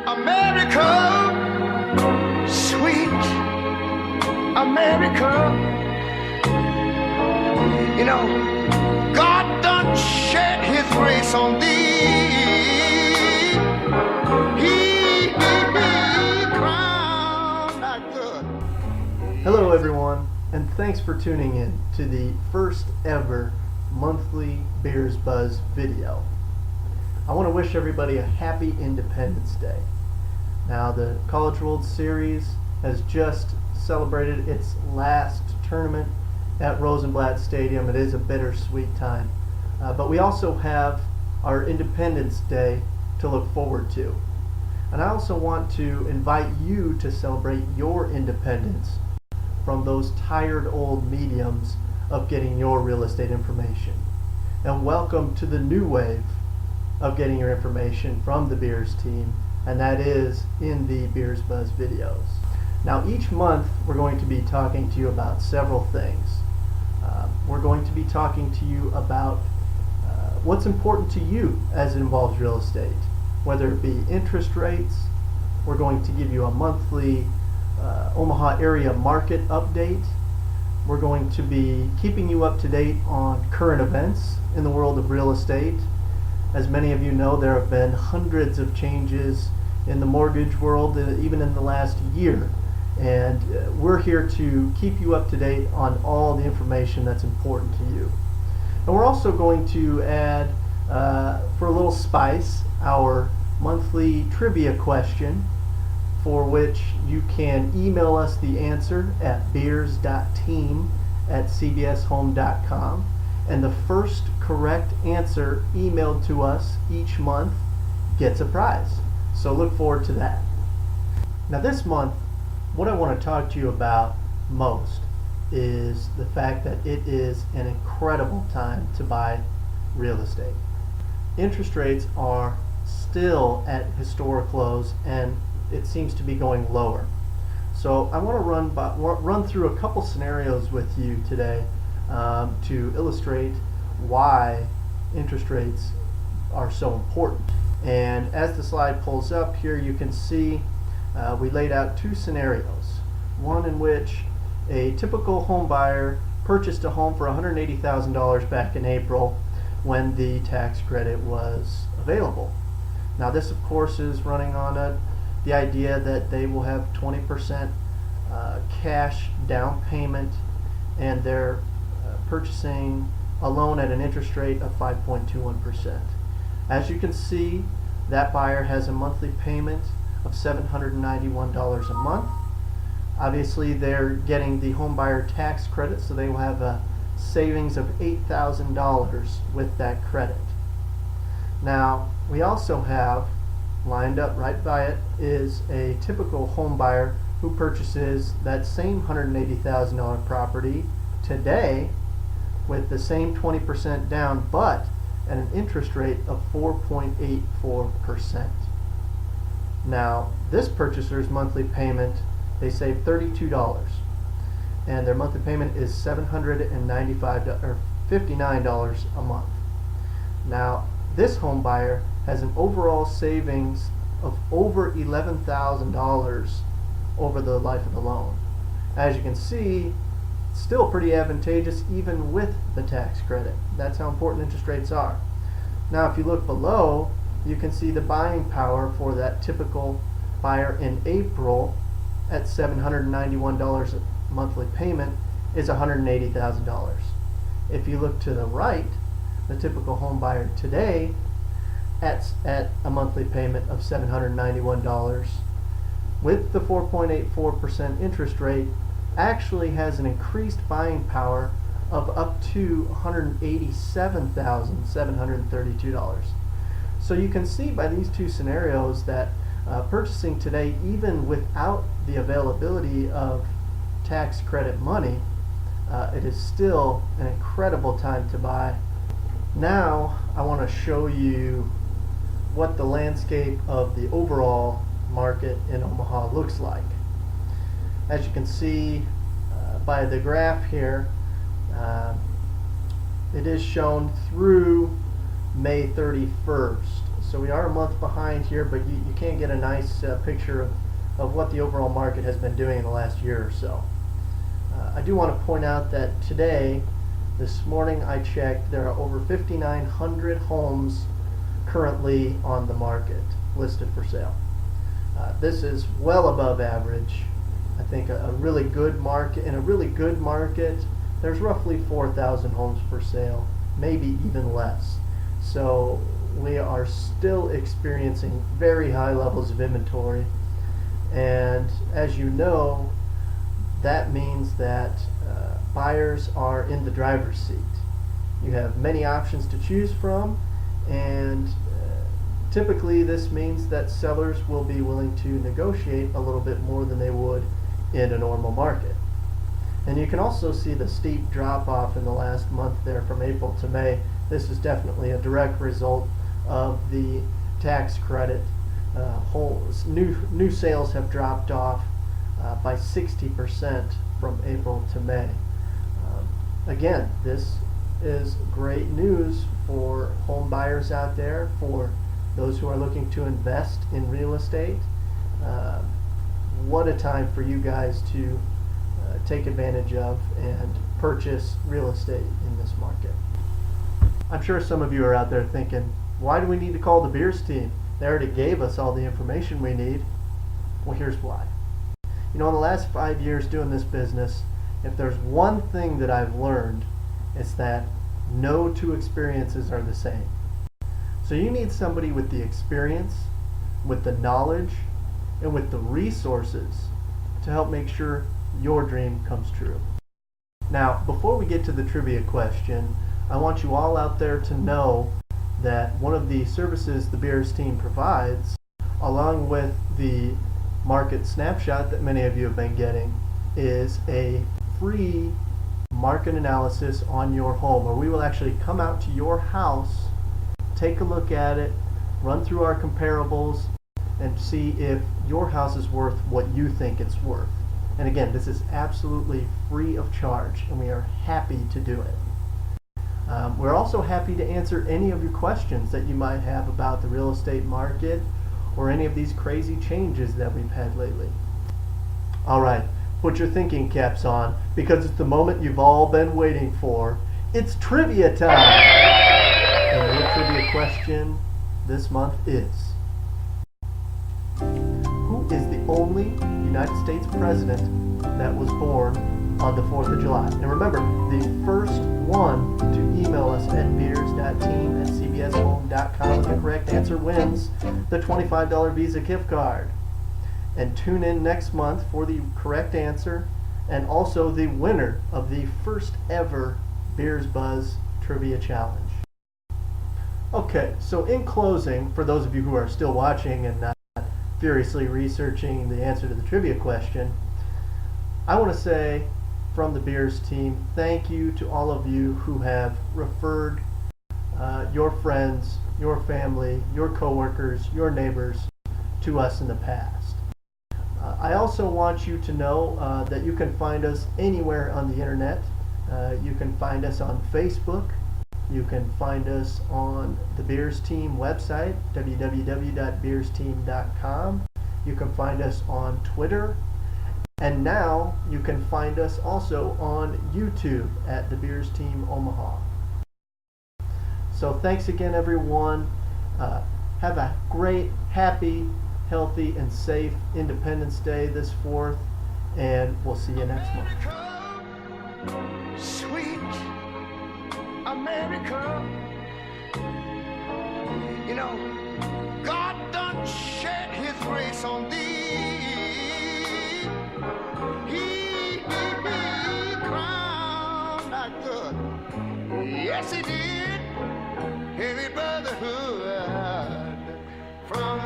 America, sweet America. You know, God done shed his grace on thee. He crowned thy good. Hello everyone, and thanks for tuning in to the first ever monthly Beers Buzz video. I want to wish everybody a happy Independence Day. Now, the College World Series has just celebrated its last tournament at Rosenblatt Stadium. It is a bittersweet time. But we also have our Independence Day to look forward to. And I also want to invite you to celebrate your independence from those tired old mediums of getting your real estate information. And welcome to the new wave of getting your information from the Beers team, and that is in the Beers Buzz videos. Now, each month we're going to be talking to you about several things. We're going to be talking to you about what's important to you as it involves real estate, whether it be interest rates. We're going to give you a monthly Omaha area market update. We're going to be keeping you up to date on current events in the world of real estate. As many of you know, there have been hundreds of changes in the mortgage world, even in the last year. And we're here to keep you up to date on all the information that's important to you. And we're also going to add, for a little spice, our monthly trivia question, for which you can email us the answer at beers.team@cbshome.com. And the first correct answer emailed to us each month gets a prize. So look forward to that. Now, this month, what I want to talk to you about most is the fact that it is an incredible time to buy real estate. Interest rates are still at historic lows, and it seems to be going lower. So I want to run through a couple scenarios with you today to illustrate why interest rates are so important. And as the slide pulls up here, you can see we laid out two scenarios. One in which a typical home buyer purchased a home for $180,000 back in April when the tax credit was available. Now, this of course is running on the idea that they will have 20% cash down payment, and they're purchasing a loan at an interest rate of 5.21%. As you can see, that buyer has a monthly payment of $791 a month. Obviously, they're getting the home buyer tax credit, so they will have a savings of $8,000 with that credit. Now, we also have lined up right by it is a typical home buyer who purchases that same $180,000 property today with the same 20% down, but at an interest rate of 4.84%. Now, this purchaser's monthly payment, they save $32, and their monthly payment is $759 a month. Now, this home buyer has an overall savings of over $11,000 over the life of the loan. As you can see, still pretty advantageous even with the tax credit. That's how important interest rates are. Now, if you look below, you can see the buying power for that typical buyer in April at $791 a monthly payment is $180,000. If you look to the right, the typical home buyer today at a monthly payment of $791 with the 4.84% interest rate actually has an increased buying power of up to $187,732. So you can see by these two scenarios that purchasing today, even without the availability of tax credit money, it is still an incredible time to buy. Now I want to show you what the landscape of the overall market in Omaha looks like. As you can see by the graph here, it is shown through May 31st. So we are a month behind here, but you can get a nice picture of what the overall market has been doing in the last year or so. I do want to point out that today, this morning I checked, there are over 5,900 homes currently on the market listed for sale. This is well above average. I think a really good market, in a really good market, there's roughly 4,000 homes for sale, maybe even less. So we are still experiencing very high levels of inventory, and as you know, that means that buyers are in the driver's seat. You have many options to choose from, and typically this means that sellers will be willing to negotiate a little bit more than they would in a normal market. And you can also see the steep drop off in the last month there from April to May. This is definitely a direct result of the tax credit. New sales have dropped off by 60% from April to May. Again, this is great news for home buyers out there, for those who are looking to invest in real estate. What a time for you guys to take advantage of and purchase real estate in this market. I'm sure some of you are out there thinking, why do we need to call the Beers team? They already gave us all the information we need. Well, here's why. You know, in the last 5 years doing this business, if there's one thing that I've learned, it's that no two experiences are the same. So you need somebody with the experience, with the knowledge, and with the resources to help make sure your dream comes true. Now, before we get to the trivia question, I want you all out there to know that one of the services the Beers team provides, along with the market snapshot that many of you have been getting, is a free market analysis on your home, where we will actually come out to your house, take a look at it, run through our comparables, and see if your house is worth what you think it's worth. And again, this is absolutely free of charge, and we are happy to do it. We're also happy to answer any of your questions that you might have about the real estate market or any of these crazy changes that we've had lately. All right, put your thinking caps on, because it's the moment you've all been waiting for. It's trivia time! And your trivia question this month is, who is the only United States president that was born on the 4th of July? And remember, the first one to email us at beers.team@cbshome.com with the correct answer wins the $25 Visa gift card. And tune in next month for the correct answer, and also the winner of the first ever Beers Buzz Trivia Challenge. Okay, so in closing, for those of you who are still watching and not furiously researching the answer to the trivia question, I want to say from the Beers team, thank you to all of you who have referred your friends, your family, your coworkers, your neighbors to us in the past. I also want you to know that you can find us anywhere on the internet. You can find us on Facebook. You can find us on the Beers Team website, www.beersteam.com. You can find us on Twitter. And now you can find us also on YouTube at the Beers Team Omaha. So thanks again, everyone. Have a great, happy, healthy, and safe Independence Day this 4th, and we'll see you next month. Sweet America, you know, God done shed his grace on thee. He crowned our good. Yes, he did. Heavy brotherhood from